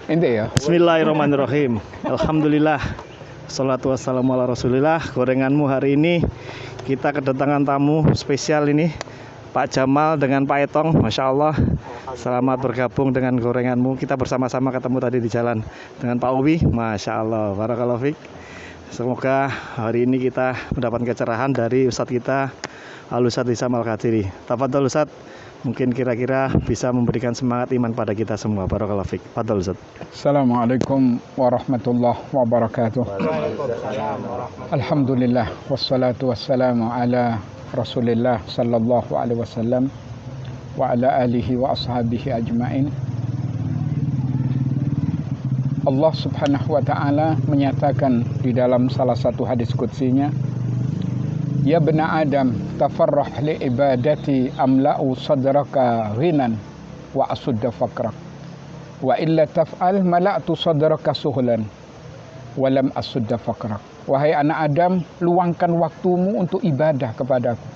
Ente ya. Bismillahirrahmanirrahim. Alhamdulillah. Salatu wassalamu ala rasulillah. Gorenganmu hari ini kita kedatangan tamu spesial ini, Pak Jamal dengan Pak Etong. Masya Allah. Selamat bergabung dengan gorenganmu. Kita bersama-sama ketemu tadi di jalan dengan Pak Uwi. Masya Allah. Barakallahu fiik. Semoga hari ini kita mendapat kecerahan dari Ustadz kita, Al-Ustadz Hisam Al-Qadiri. Tafadhol Ustadz. Mungkin kira-kira bisa memberikan semangat iman pada kita semua. Barakallahu fiik. Fadhol Ustaz. Assalamualaikum warahmatullahi wabarakatuh. Alhamdulillah wassalatu wassalamu ala Rasulillah sallallahu alaihi wasallam wa ala alihi wa ashabihi ajmain. Allah Subhanahu wa taala menyatakan di dalam salah satu hadis qudsinya, ya bena Adam, tafarrah li ibadati amla'u sadraka ghinan wa asudda fakrak. Wa illa taf'al mala'tu sadraka suhlan wa lam asudda fakrak. Wahai anak Adam, luangkan waktumu untuk ibadah kepadaku.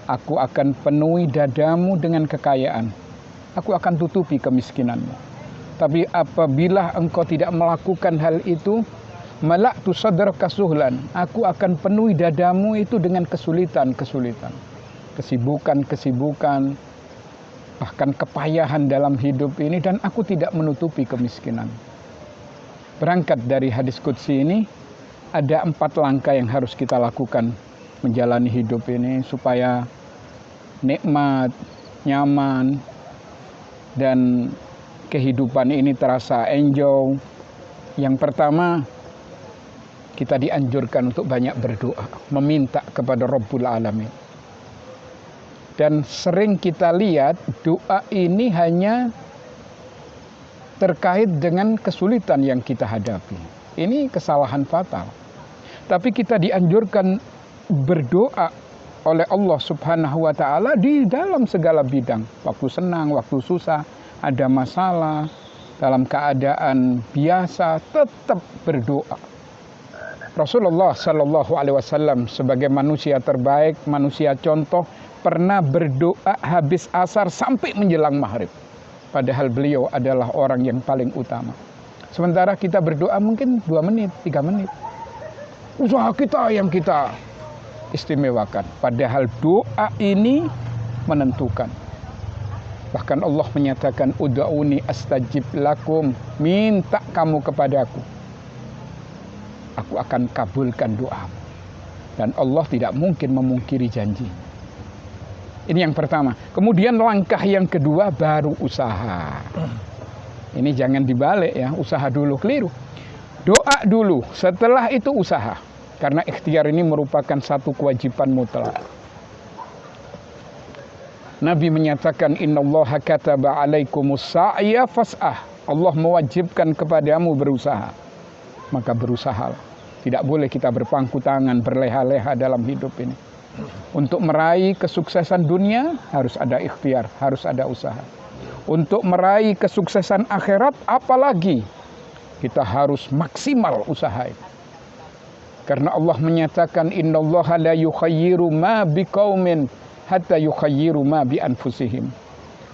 Aku akan penuhi dadamu dengan kekayaan. Aku akan tutupi kemiskinanmu. Tapi apabila engkau tidak melakukan hal itu, malaktu sadraka suhlan, aku akan penuhi dadamu itu dengan kesulitan-kesulitan, kesibukan-kesibukan, bahkan kepayahan dalam hidup ini, dan aku tidak menutupi kemiskinan. Berangkat dari hadis qudsi ini, ada 4 langkah yang harus kita lakukan menjalani hidup ini supaya nikmat, nyaman, dan kehidupan ini terasa enjoy. Yang pertama, kita dianjurkan untuk banyak berdoa, meminta kepada Rabbul Alamin. Dan sering kita lihat doa ini hanya terkait dengan kesulitan yang kita hadapi. Ini kesalahan fatal. Tapi kita dianjurkan berdoa oleh Allah Subhanahu wa taala di dalam segala bidang. Waktu senang, waktu susah, ada masalah, dalam keadaan biasa tetap berdoa. Rasulullah Shallallahu Alaihi Wasallam sebagai manusia terbaik, manusia contoh, pernah berdoa habis asar sampai menjelang maghrib. Padahal beliau adalah orang yang paling utama. Sementara kita berdoa mungkin 2 menit, 3 menit. Usaha kita yang kita istimewakan. Padahal doa ini menentukan. Bahkan Allah menyatakan, ud'uni astajib lakum, minta kamu kepadaku, aku akan kabulkan doa. Dan Allah tidak mungkin memungkiri janji. Ini yang pertama. Kemudian langkah yang kedua baru usaha. Ini jangan dibalik ya, usaha dulu keliru. Doa dulu, setelah itu usaha. Karena ikhtiar ini merupakan satu kewajiban mutlak. Nabi menyatakan, innallaha kataba alaikumus sa'ya fas'ah. Allah mewajibkan kepadamu berusaha. Maka berusahalah. Tidak boleh kita berpangku tangan, berleha-leha dalam hidup ini. Untuk meraih kesuksesan dunia harus ada ikhtiar, harus ada usaha. Untuk meraih kesuksesan akhirat apalagi kita harus maksimal usaha itu. Karena Allah menyatakan, innallaha la yukhayyiru ma biqaumin hatta yukhayyiru ma bi anfusihim.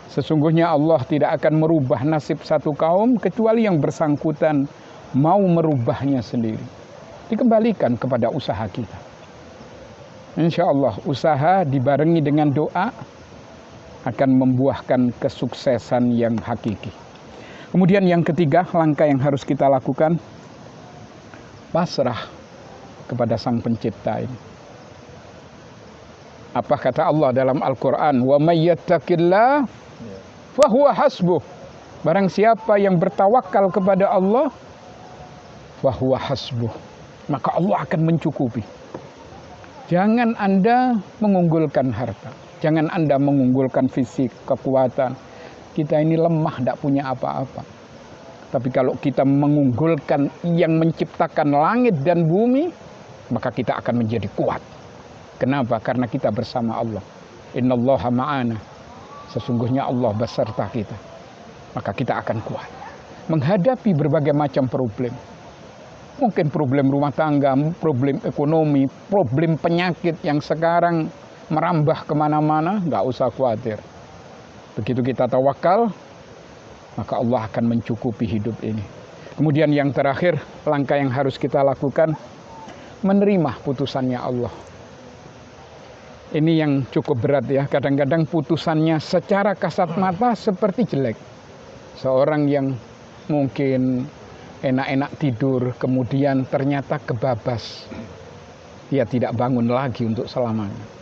Sesungguhnya Allah tidak akan merubah nasib satu kaum kecuali yang bersangkutan mau merubahnya sendiri. Dikembalikan kepada usaha kita. Insya Allah usaha dibarengi dengan doa akan membuahkan kesuksesan yang hakiki. Kemudian yang ketiga, langkah yang harus kita lakukan, pasrah kepada Sang Pencipta ini. Apa kata Allah dalam Al-Quran? Wa may yattaqillah fahuwa hasbuh. Barang siapa yang bertawakal kepada Allah, fahuwa hasbuh, maka Allah akan mencukupi. Jangan Anda mengunggulkan harta, jangan Anda mengunggulkan fisik, kekuatan. Kita ini lemah, tidak punya apa-apa. Tapi kalau kita mengunggulkan yang menciptakan langit dan bumi, maka kita akan menjadi kuat. Kenapa? Karena kita bersama Allah. Innallaha ma'ana. Sesungguhnya Allah beserta kita. Maka kita akan kuat menghadapi berbagai macam problem. Mungkin problem rumah tangga, problem ekonomi, problem penyakit yang sekarang merambah kemana-mana, nggak usah khawatir. Begitu kita tawakal, maka Allah akan mencukupi hidup ini. Kemudian yang terakhir, langkah yang harus kita lakukan, menerima putusannya Allah. Ini yang cukup berat ya. Kadang-kadang putusannya secara kasat mata seperti jelek. Seorang yang mungkin enak-enak tidur, kemudian ternyata kebabas. Dia tidak bangun lagi untuk selamanya.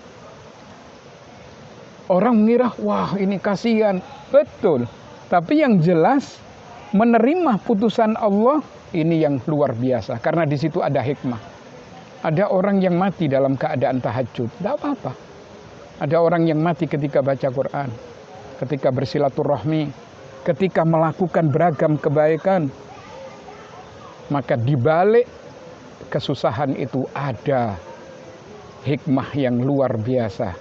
Orang mengira, wah ini kasihan. Betul. Tapi yang jelas, menerima putusan Allah, ini yang luar biasa. Karena di situ ada hikmah. Ada orang yang mati dalam keadaan tahajud, tidak apa-apa. Ada orang yang mati ketika baca Quran, ketika bersilaturahmi, ketika melakukan beragam kebaikan. Maka di balik kesusahan itu ada hikmah yang luar biasa.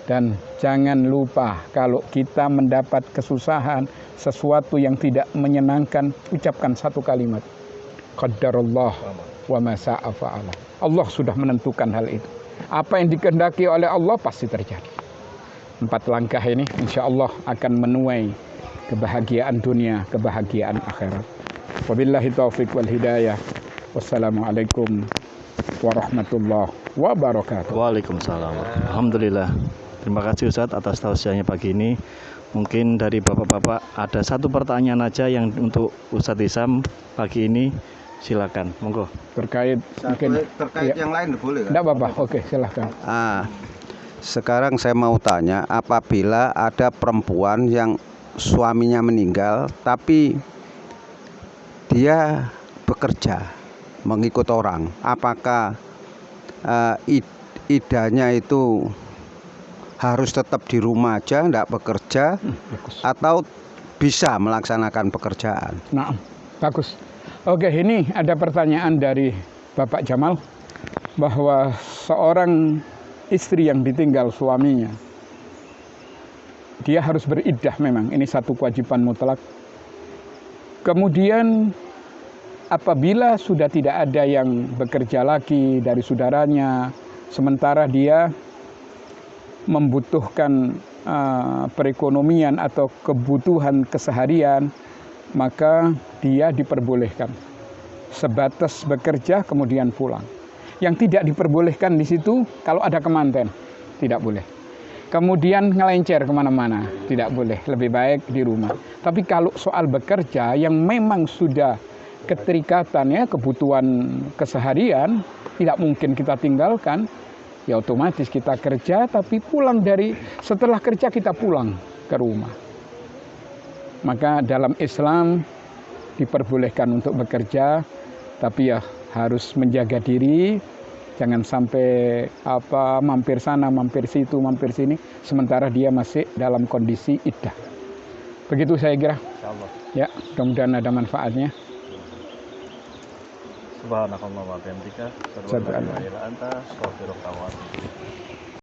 Dan jangan lupa, kalau kita mendapat kesusahan, sesuatu yang tidak menyenangkan, ucapkan satu kalimat. Qaddarullah wa ma syaa fa'ala. Allah sudah menentukan hal itu. Apa yang dikehendaki oleh Allah pasti terjadi. 4 langkah ini insya Allah akan menuai kebahagiaan dunia, kebahagiaan akhirat. Wabillahi taufiq wal hidayah. Wassalamualaikum warahmatullahi wabarakatuh. Waalaikumsalam. Alhamdulillah. Terima kasih Ustadz atas tausiahnya pagi ini. Mungkin dari bapak-bapak ada satu pertanyaan aja yang untuk Ustadz Hisam pagi ini. Silakan, monggo. Terkait ya. Yang lain boleh kan? Tidak apa-apa, oke silakan. Sekarang saya mau tanya, apabila ada perempuan yang suaminya meninggal tapi dia bekerja mengikut orang, apakah idahnya itu harus tetap di rumah aja, tidak bekerja, atau bisa melaksanakan pekerjaan? Nah, bagus. Oke, ini ada pertanyaan dari Bapak Jamal, bahwa seorang istri yang ditinggal suaminya, dia harus beriddah memang, ini satu kewajiban mutlak. Kemudian apabila sudah tidak ada yang bekerja lagi dari saudaranya, sementara dia membutuhkan perekonomian atau kebutuhan keseharian, maka dia diperbolehkan sebatas bekerja kemudian pulang. Yang tidak diperbolehkan di situ kalau ada kemanten, tidak boleh. Kemudian ngelencer kemana-mana, tidak boleh. Lebih baik di rumah. Tapi kalau soal bekerja yang memang sudah keterikatan ya, kebutuhan keseharian, tidak mungkin kita tinggalkan, ya otomatis kita kerja, tapi setelah kerja kita pulang ke rumah. Maka dalam Islam diperbolehkan untuk bekerja, tapi ya harus menjaga diri, jangan sampai mampir sana, mampir situ, mampir sini, sementara dia masih dalam kondisi iddah. Begitu saya kira. Insyaallah. Ya, mudah-mudahan ada manfaatnya. Subhanakallah wa bihamdika, asyhadu an la ilaha illa anta, astaghfiruka wa atubu ilaik.